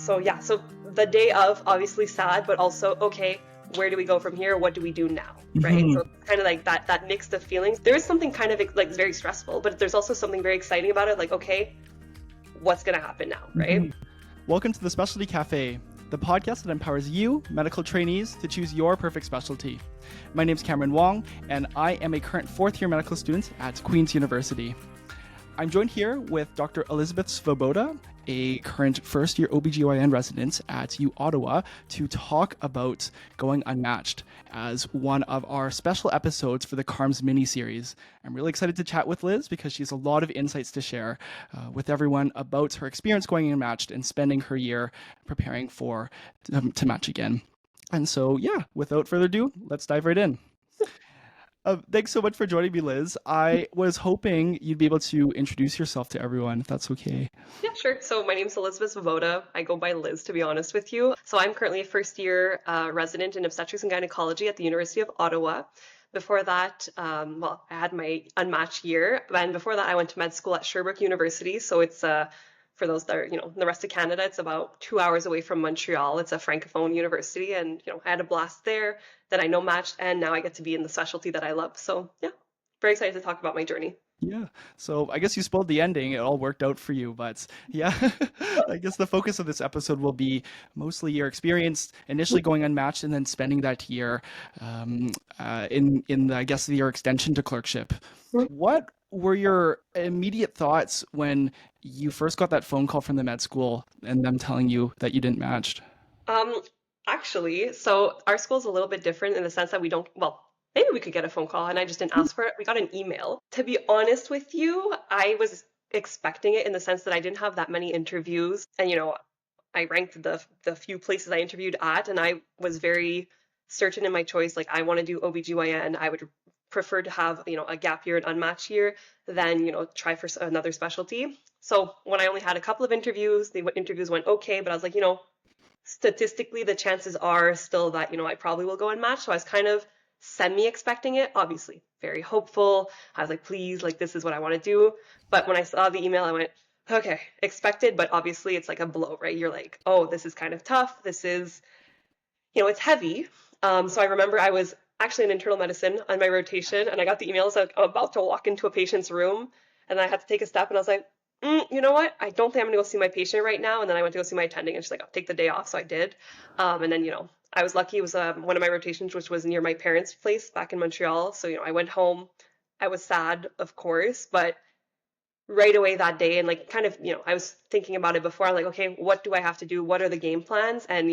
So yeah, so the day of, obviously sad, but also, okay, where do we go from here? What do we do now? Right? So it's kind of like that mix of feelings. There is something kind of like very stressful, but there's also something very exciting about it. Like, okay, what's going to happen now? Right? Welcome to the Specialty Cafe, the podcast that empowers you, medical trainees, to choose your perfect specialty. My name is Cameron Wong, and I am a current fourth-year medical student at Queen's University. I'm joined here with Dr. Elizabeth Svoboda, a current first-year OBGYN resident at U Ottawa, to talk about going unmatched as one of our special episodes for the CaRMS mini-series. I'm really excited to chat with Liz because she has a lot of insights to share with everyone about her experience going unmatched and spending her year preparing for to match again. And so, yeah, without further ado, let's dive right in. Thanks so much for joining me, Liz. I was hoping you'd be able to introduce yourself to everyone, if that's okay. Yeah, sure. So my name's Elizabeth Svoboda. I go by Liz, to be honest with you. So I'm currently a first-year resident in obstetrics and gynecology at the University of Ottawa. Before that, I had my unmatched year, and before that, I went to med school at Sherbrooke University. So it's for those that are, the rest of Canada, it's about 2 hours away from Montreal. It's a francophone university, and I had a blast there. Then I know matched, and now I get to be in the specialty that I love. So yeah, very excited to talk about my journey. Yeah, so I guess you spoiled the ending. It all worked out for you, but yeah, I guess the focus of this episode will be mostly your experience initially going unmatched and then spending that year in I guess your extension to clerkship. What were your immediate thoughts when you first got that phone call from the med school and them telling you that you didn't match? Actually, so our school is a little bit different in the sense that we don't, well, maybe we could get a phone call and I just didn't ask for it. We got an email. To be honest with you, I was expecting it in the sense that I didn't have that many interviews. And, I ranked the few places I interviewed at, and I was very certain in my choice. Like, I want to do OBGYN. I would prefer to have, a gap year, an unmatched year, than, try for another specialty. So when I only had a couple of interviews, the interviews went okay, but I was like, statistically, the chances are still that, I probably will go unmatched. So I was kind of semi-expecting it, obviously very hopeful. I was like, please, like, this is what I want to do. But when I saw the email, I went, okay, expected, but obviously it's like a blow, right? You're like, oh, this is kind of tough. This is, it's heavy. So I remember I was actually in internal medicine on my rotation, and I got the emails. I'm about to walk into a patient's room, and I had to take a step, and I was like, you know what? I don't think I'm gonna go see my patient right now. And then I went to go see my attending, and she's like, I'll take the day off. So I did. And then, I was lucky. It was one of my rotations, which was near my parents' place back in Montreal. So, I went home. I was sad, of course, but right away that day, and like kind of, I was thinking about it before. I'm like, okay, what do I have to do? What are the game plans? And,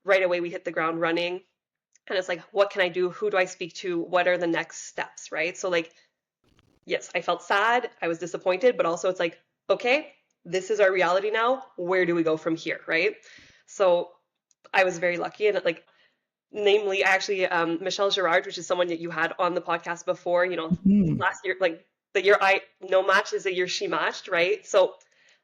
right away we hit the ground running. And it's like, what can I do? Who do I speak to? What are the next steps, right? So like, yes, I felt sad. I was disappointed, but also it's like, okay, this is our reality now. Where do we go from here, right? So I was very lucky, and like, namely, actually, Michelle Girard, which is someone that you had on the podcast before, last year, like the year I no match is the year she matched, right? So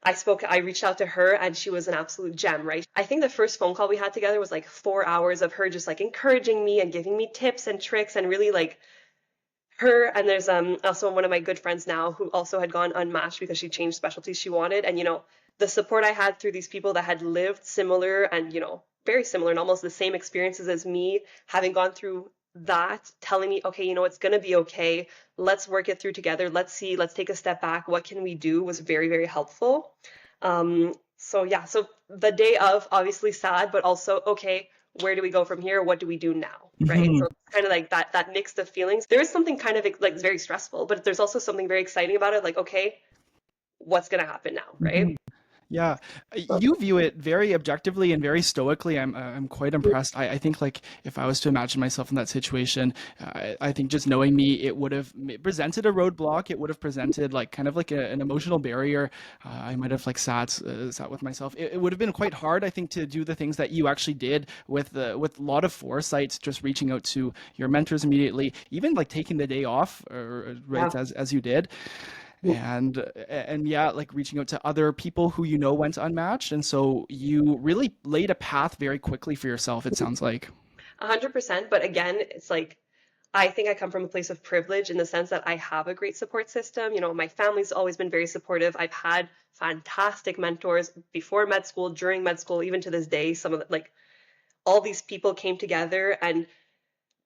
I reached out to her, and she was an absolute gem, right? I think the first phone call we had together was like 4 hours of her just like encouraging me and giving me tips and tricks, and really like her. And there's also one of my good friends now who also had gone unmatched because she changed specialties she wanted. And the support I had through these people that had lived similar and very similar and almost the same experiences as me, having gone through that, telling me, okay, it's going to be okay, let's work it through together, let's take a step back, what can we do, was very, very helpful. So yeah, so the day of, obviously sad, but also, okay, where do we go from here? What do we do now? Right? So it's kind of like that mix of feelings. There is something kind of like very stressful, but there's also something very exciting about it. Like, okay, what's going to happen now? Right? Yeah, you view it very objectively and very stoically. I'm quite impressed. I think like if I was to imagine myself in that situation, I think just knowing me, it would have presented a roadblock. It would have presented like kind of like an emotional barrier. I might have like sat with myself. It would have been quite hard, I think, to do the things that you actually did with a lot of foresight, just reaching out to your mentors immediately, even like taking the day off, right, as you did. And yeah, like reaching out to other people who went unmatched, and so you really laid a path very quickly for yourself, it sounds like. 100%. But again, it's like I think I come from a place of privilege in the sense that I have a great support system. You know, my family's always been very supportive. I've had fantastic mentors before med school, during med school, even to this day. Some of the, like all these people came together and,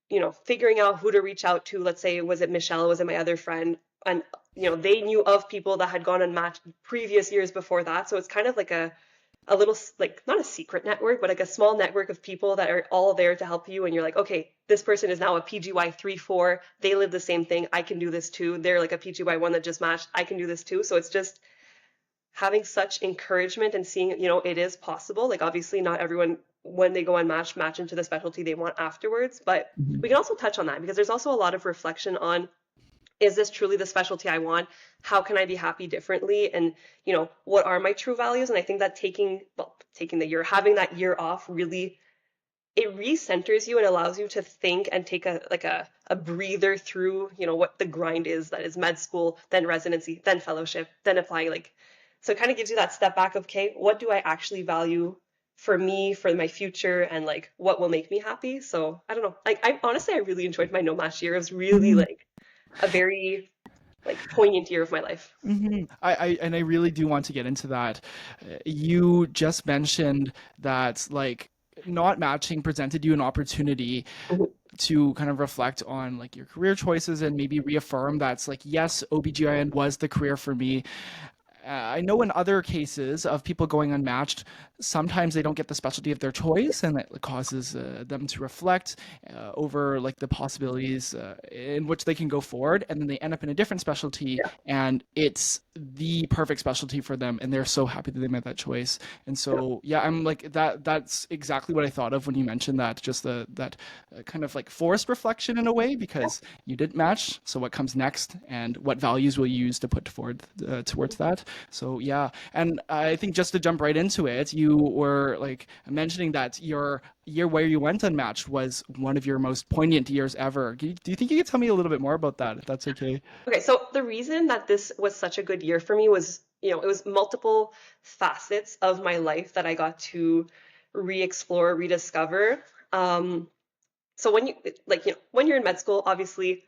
you know, figuring out who to reach out to. Let's say, was it Michelle? Was it my other friend? And, you know, they knew of people that had gone unmatched previous years before that. So it's kind of like a little, like, not a secret network, but like a small network of people that are all there to help you. And you're like, okay, this person is now a PGY 3-4. They live the same thing. I can do this too. They're like a PGY 1 that just matched. I can do this too. So it's just having such encouragement and seeing, you know, it is possible. Like, obviously, not everyone, when they go unmatched, match into the specialty they want afterwards. But Mhm. we can also touch on that because there's also a lot of reflection on, is this truly the specialty I want? How can I be happy differently? And, you know, what are my true values? And I think that taking the year, having that year off really, it recenters you and allows you to think and take a breather through, you know, what the grind is, that is med school, then residency, then fellowship, then applying. Like, so it kind of gives you that step back of, okay, what do I actually value for me, for my future, and like what will make me happy? So I don't know. Like, I honestly, I really enjoyed my Nomad year. It was really Mhm. like a very like poignant year of my life. I really do want to get into that. You just mentioned that like not matching presented you an opportunity Mhm. to kind of reflect on like your career choices and maybe reaffirm that's like yes, OBGYN was the career for me. I know in other cases of people going unmatched, sometimes they don't get the specialty of their choice, and it causes them to reflect over like the possibilities in which they can go forward, and then they end up in a different specialty, Yeah, and it's the perfect specialty for them, and they're so happy that they made that choice. And yeah, so, yeah, I'm like that. That's exactly what I thought of when you mentioned that. Just that kind of like forced reflection in a way, because you didn't match. So what comes next, and what values will you use to put forward towards that? So yeah, and I think just to jump right into it, you were like mentioning that your year where you went unmatched was one of your most poignant years ever. Do you think you could tell me a little bit more about that, if that's okay? okay, so the reason that this was such a good year for me was, you know, it was multiple facets of my life that I got to re-explore, rediscover. Um, so when you like, you know, when you're in med school, obviously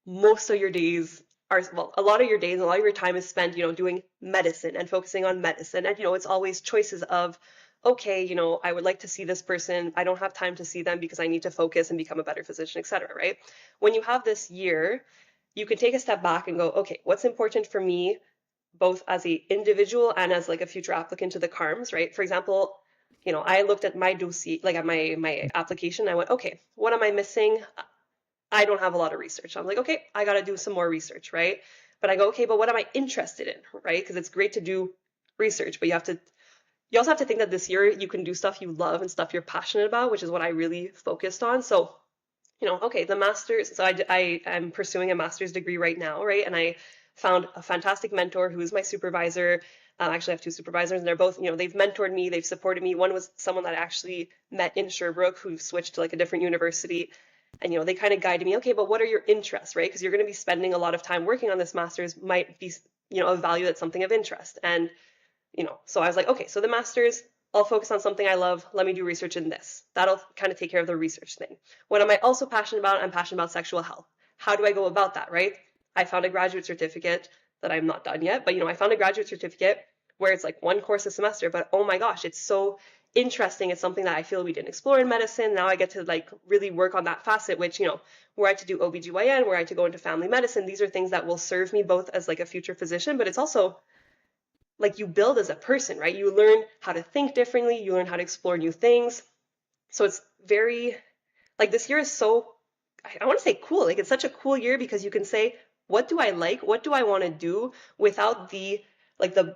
most of your days are, well, a lot of your days and a lot of your time is spent, you know, doing medicine and focusing on medicine. And, you know, it's always choices of, okay, you know, I would like to see this person. I don't have time to see them because I need to focus and become a better physician, et cetera, right? When you have this year, you can take a step back and go, okay, what's important for me, both as a individual and as like a future applicant to the CARMS, right? For example, you know, I looked at my dossier, like at my application. I went, okay, what am I missing? I don't have a lot of research. I'm like, okay, I got to do some more research, right? But I go, okay, but what am I interested in, right? Because it's great to do research, but you also have to think that this year you can do stuff you love and stuff you're passionate about, which is what I really focused on. So, you know, okay, the master's. So I am pursuing a master's degree right now, right? And I found a fantastic mentor who is my supervisor. Actually, I have two supervisors, and they're both, you know, they've mentored me, they've supported me. One was someone that I actually met in Sherbrooke who switched to like a different university. And, you know, they kind of guided me, okay, but what are your interests, right? Because you're going to be spending a lot of time working on this master's, might be, you know, a value that's something of interest. And you know, so I was like, okay, so the master's, I'll focus on something I love. Let me do research in this. That'll kind of take care of the research thing. What am I also passionate about? I'm passionate about sexual health. How do I go about that, right? I found a graduate certificate that I'm not done yet, but you know, I found a graduate certificate where it's like one course a semester, but oh my gosh, it's so interesting. It's something that I feel we didn't explore in medicine. Now I get to like really work on that facet, which, you know, were I to do OBGYN, were I to go into family medicine, these are things that will serve me both as like a future physician, but it's also like you build as a person, right? You learn how to think differently, you learn how to explore new things. So it's very like this year is so I want to say cool. Like it's such a cool year because you can say, what do I like? What do I want to do without the like the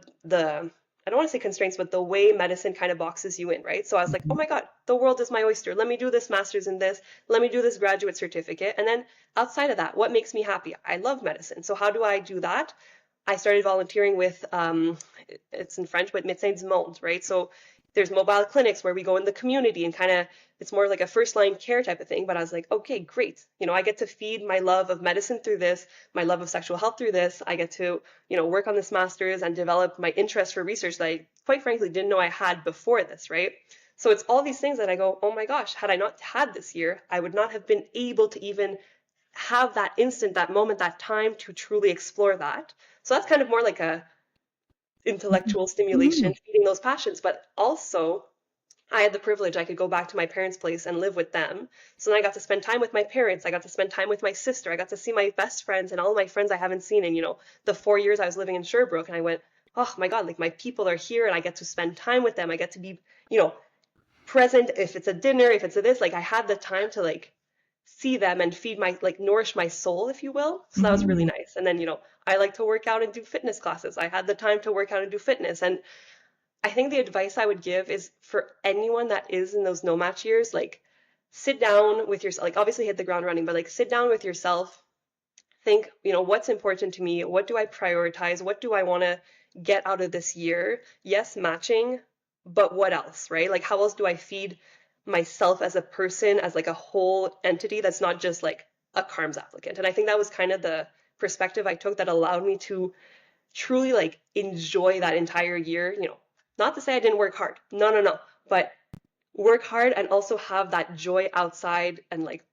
I don't want to say constraints, but the way medicine kind of boxes you in, right? So I was like, oh Mhm. my God, the world is my oyster. Let me do this master's in this. Let me do this graduate certificate. And then outside of that, what makes me happy? I love medicine. So how do I do that? I started volunteering with, it's in French, but Médecins du Monde, right? So there's mobile clinics where we go in the community and kind of, it's more like a first line care type of thing. But I was like, okay, great. You know, I get to feed my love of medicine through this, my love of sexual health through this. I get to, you know, work on this master's and develop my interest for research that I quite frankly didn't know I had before this, right? So it's all these things that I go, oh my gosh, had I not had this year, I would not have been able to even have that instant, that moment, that time to truly explore that. So that's kind of more like a intellectual stimulation, Mhm. feeding those passions, but also I had the privilege I could go back to my parents' place and live with them. So then I got to spend time with my parents. I got to spend time with my sister. I got to see my best friends and all my friends I haven't seen in, the 4 years I was living in Sherbrooke. And I went, oh my God, like my people are here and I get to spend time with them. I get to be, you know, present if it's a dinner, if it's a this, like I had the time to like see them and feed my like nourish my soul, if you will. So that was really Mhm. nice. And then, I like to work out and do fitness classes. I had the time to work out and do fitness. And I think the advice I would give is for anyone that is in those no match years, like sit down with yourself, like obviously hit the ground running, but like sit down with yourself, think, what's important to me? What do I prioritize? What do I want to get out of this year? Yes, matching, but what else, right? Like how else do I feed myself as a person, as like a whole entity that's not just like a CaRMS applicant? And I think that was kind of the perspective I took that allowed me to truly like enjoy that entire year, not to say I didn't work hard. No, no, no. But work hard and also have that joy outside and like,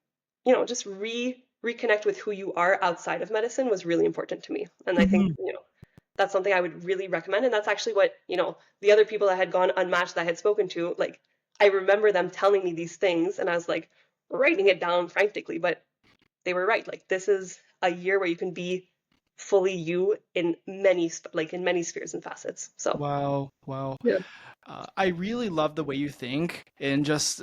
just reconnect with who you are outside of medicine was really important to me. And I think, Mhm. that's something I would really recommend. And that's actually what, the other people that had gone unmatched that I had spoken to, like I remember them telling me these things and I was like writing it down frantically, but they were right. Like this is a year where you can be fully you in many spheres and facets. So Wow, wow. yeah. I really love the way you think and just,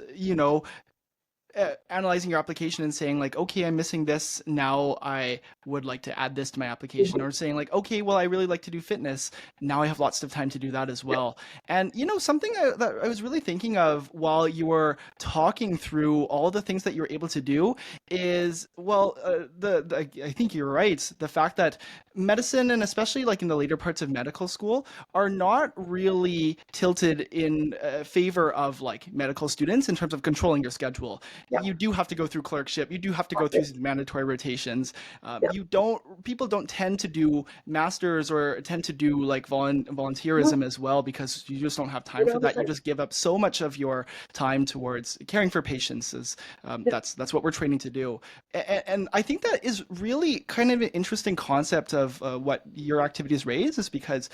analyzing your application and saying like, okay, I'm missing this. Now I would like to add this to my application, Mhm. or saying like, okay, well, I really like to do fitness. Now I have lots of time to do that as Yeah. well. And something that I was really thinking of while you were talking through all the things that you were able to do is, well, I think you're right. The fact that medicine, and especially like in the later parts of medical school, are not really tilted in favor of like medical students in terms of controlling your schedule. Yeah. You do have to go through clerkship. You do have to go through mandatory rotations. Yeah. People don't tend to do masters or tend to do like No, volunteerism as well because you just don't have time you for have the that. You time. just give up so much of your time towards caring for patients. Yeah. That's what we're training to do. And I think that is really kind of an interesting concept of what your activities raise is because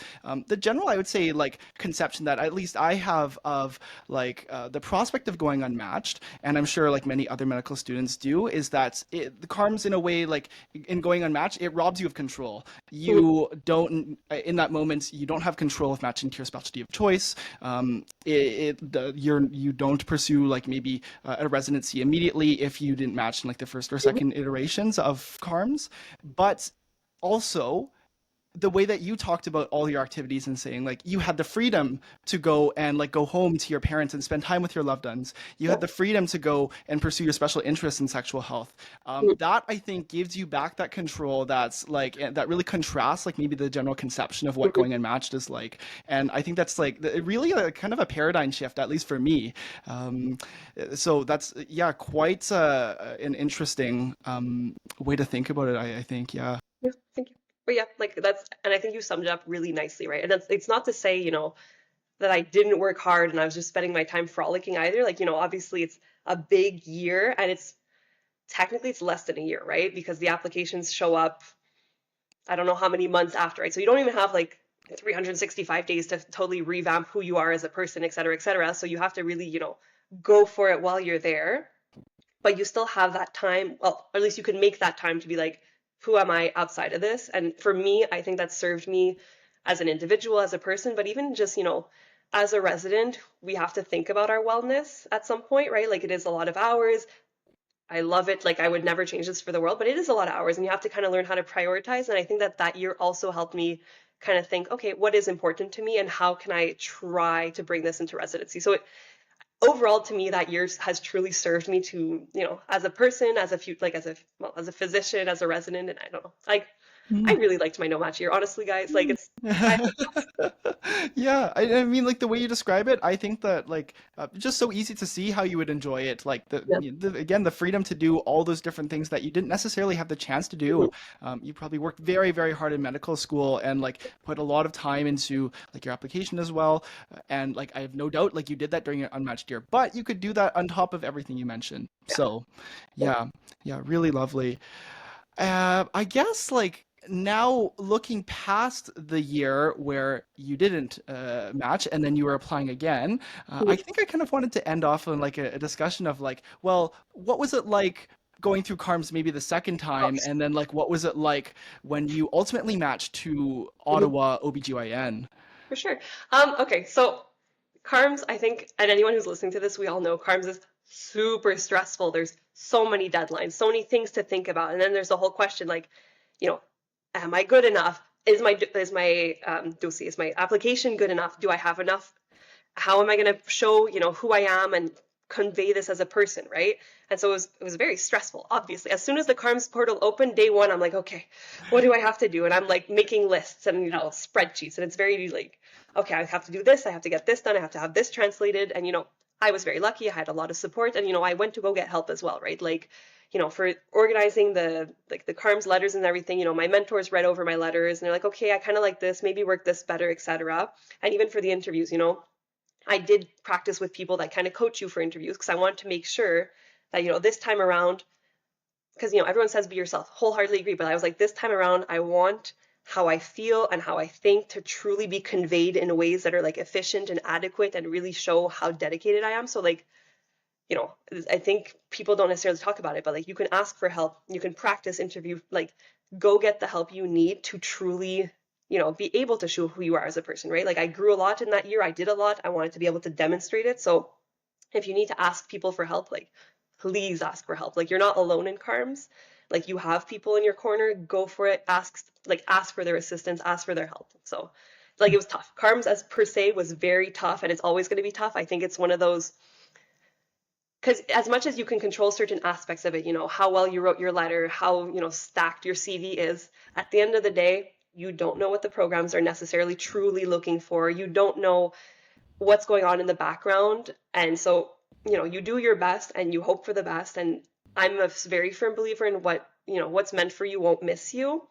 the general, I would say, like conception that at least I have of like the prospect of going unmatched, and I'm sure like many other medical students do, is that the CARMS in a way, like in going unmatched, it robs you of control. Mhm. You don't, in that moment, you don't have control of matching to your specialty of choice. You don't pursue like maybe a residency immediately if you didn't match in like the first or Mhm. second iterations of CARMS, but also the way that you talked about all your activities and saying like you had the freedom to go and like go home to your parents and spend time with your loved ones. You Yeah. had the freedom to go and pursue your special interests in sexual health. Mhm. That I think gives you back that control. That's like that really contrasts like maybe the general conception of what Mhm. going unmatched is like. And I think that's like really a kind of a paradigm shift, at least for me. Um, so that's yeah, quite an interesting way to think about it. I think yeah. Yeah. Thank you. But yeah, like and I think you summed it up really nicely, right? And it's not to say, that I didn't work hard and I was just spending my time frolicking either. Like, obviously it's a big year and it's technically it's less than a year, right? Because the applications show up, I don't know how many months after, right? So you don't even have like 365 days to totally revamp who you are as a person, et cetera, et cetera. So you have to really, go for it while you're there, but you still have that time. Well, or at least you can make that time to be like, who am I outside of this? And for me, I think that served me as an individual, as a person, but even just, as a resident, we have to think about our wellness at some point, right? Like it is a lot of hours. I love it. Like I would never change this for the world, but it is a lot of hours and you have to kind of learn how to prioritize. And I think that that year also helped me kind of think, okay, what is important to me and how can I try to bring this into residency? So overall to me that year has truly served me to, as a person, as a few like as a well, as a physician, as a resident, and I don't know. Like I really liked my no match year. Honestly, guys, like I Yeah, I mean, like the way you describe it, I think that like just so easy to see how you would enjoy it. Like yeah. again, the freedom to do all those different things that you didn't necessarily have the chance to Mhm. do. You probably worked very, very hard in medical school and like put a lot of time into like your application as well. And like I have no doubt, like you did that during your unmatched year, but you could do that on top of everything you mentioned. Yeah. So, Yeah. yeah, yeah, really lovely. I guess like now looking past the year where you didn't match and then you were applying again, I Mhm. think I kind of wanted to end off on like a discussion of like, well, what was it like going through CARMS maybe the second Oh, time, and then like what was it like when you ultimately matched to mhm. Ottawa OBGYN? For sure. Okay, so CARMS, I think, and anyone who's listening to this, we all know CARMS is super stressful. There's so many deadlines, so many things to think about, and then there's the whole question, like, you know, am I good enough? Is my dossier, is my application good enough? Do I have enough? How am I going to show, who I am and convey this as a person, right? And so it was very stressful, obviously. As soon as the CARMS portal opened, day one, I'm like, okay, what do I have to do? And I'm like making lists and, spreadsheets. And it's very like, okay, I have to do this, I have to get this done, I have to have this translated. And, I was very lucky. I had a lot of support and, I went to go get help as well, right? Like, for organizing the CARMS letters and everything, my mentors read over my letters and they're like, okay, I kind of like this, maybe work this better, etc. And even for the interviews, I did practice with people that kind of coach you for interviews because I wanted to make sure that, this time around, because, everyone says be yourself, wholeheartedly agree. But I was like, this time around, I want how I feel and how I think to truly be conveyed in ways that are like efficient and adequate and really show how dedicated I am. So, like, you know, I think people don't necessarily talk about it, but like you can ask for help, you can practice interview, like go get the help you need to truly, be able to show who you are as a person, right? Like I grew a lot in that year. I did a lot. I wanted to be able to demonstrate it. So if you need to ask people for help, like please ask for help. Like you're not alone in CARMS. Like you have people in your corner, go for it. Ask for their assistance, ask for their help. So like it was tough. CARMS as per se was very tough and it's always going to be tough. I think it's one of those because as much as you can control certain aspects of it, how well you wrote your letter, how, stacked your CV is, at the end of the day, you don't know what the programs are necessarily truly looking for. You don't know what's going on in the background. And so, you do your best and you hope for the best. And I'm a very firm believer in what's meant for you won't miss you.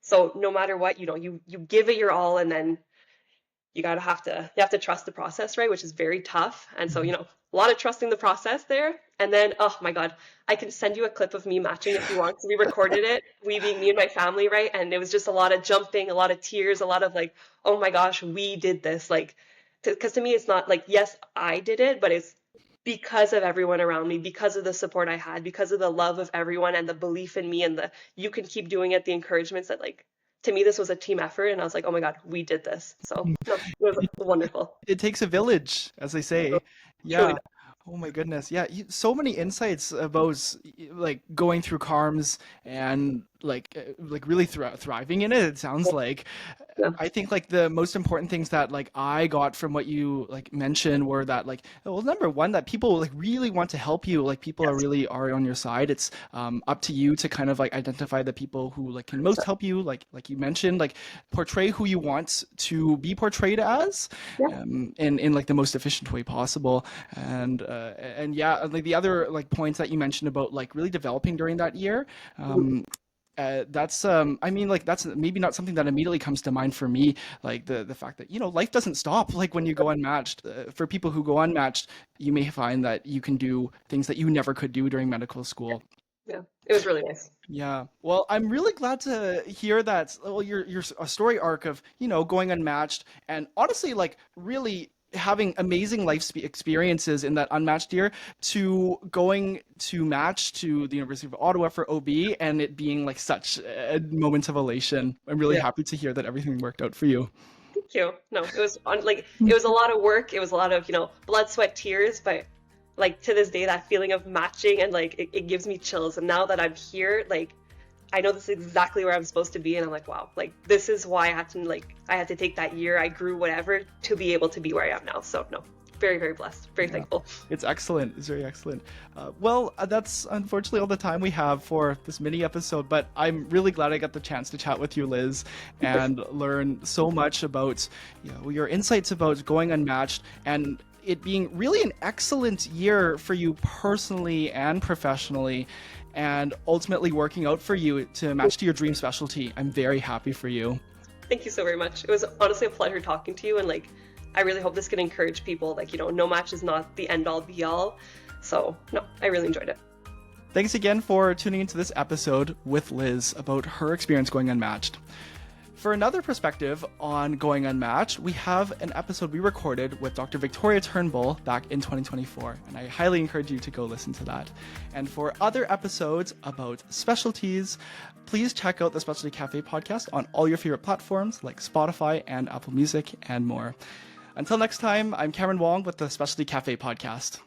So no matter what, you give it your all and then you have to trust the process, right? Which is very tough. And so, a lot of trusting the process there. And then, oh my God, I can send you a clip of me matching if you want. So we recorded it, we being me and my family, right? And it was just a lot of jumping, a lot of tears, a lot of like, oh my gosh, we did this. Like, because to me, it's not like, yes, I did it, but it's because of everyone around me, because of the support I had, because of the love of everyone and the belief in me and the you can keep doing it, the encouragements that like to me this was a team effort and I was like, oh my God, we did this. So no, it was wonderful. It takes a village, as they say. Truly Yeah. Oh my goodness. Yeah, so many insights about like going through CARMS and like really thriving in it. It sounds does. like. Yeah. I think like the most important things that like I got from what you like mentioned were that like, well, number one, that people like really want to help you. Like people are Yes. really are on your side. It's up to you to kind of like identify the people who like can most help you. Like you mentioned, like portray who you want to be portrayed as, Yeah. in like the most efficient way possible. And yeah, like the other like points that you mentioned about like really developing during that year. Mhm. That's I mean like that's maybe not something that immediately comes to mind for me, like the fact that life doesn't stop like when you go unmatched. For people who go unmatched, you may find that you can do things that you never could do during medical school. Yeah. It was really nice. Yeah. Well, I'm really glad to hear that. Well, your a story arc of, going unmatched and honestly, like really having amazing experiences in that unmatched year to going to match to the University of Ottawa for OB and it being like such a moment of elation. I'm really Yeah. happy to hear that everything worked out for you. Thank you. No, it was on like it was a lot of work. It was a lot of, blood, sweat, tears, but like to this day that feeling of matching and like it gives me chills. And now that I'm here, like I know this is exactly where I'm supposed to be, and I'm like, wow, like this is why I had to take that year. I grew whatever to be able to be where I am now. So no, very, very blessed, very Yeah, thankful. it's excellent. It's very excellent. That's unfortunately all the time we have for this mini episode, but I'm really glad I got the chance to chat with you, Liz, and learn so much about your insights about going unmatched and it being really an excellent year for you personally and professionally, and ultimately working out for you to match to your dream specialty. I'm very happy for you. Thank you so very much. It was honestly a pleasure talking to you, and like, I really hope this can encourage people. Like, no match is not the end all be all. So, no, I really enjoyed it. Thanks again for tuning into this episode with Liz about her experience going unmatched. For another perspective on going unmatched, we have an episode we recorded with Dr. Victoria Turnbull back in 2024, and I highly encourage you to go listen to that. And for other episodes about specialties, please check out the Specialty Cafe podcast on all your favorite platforms like Spotify and Apple Music and more. Until next time, I'm Cameron Wong with the Specialty Cafe podcast.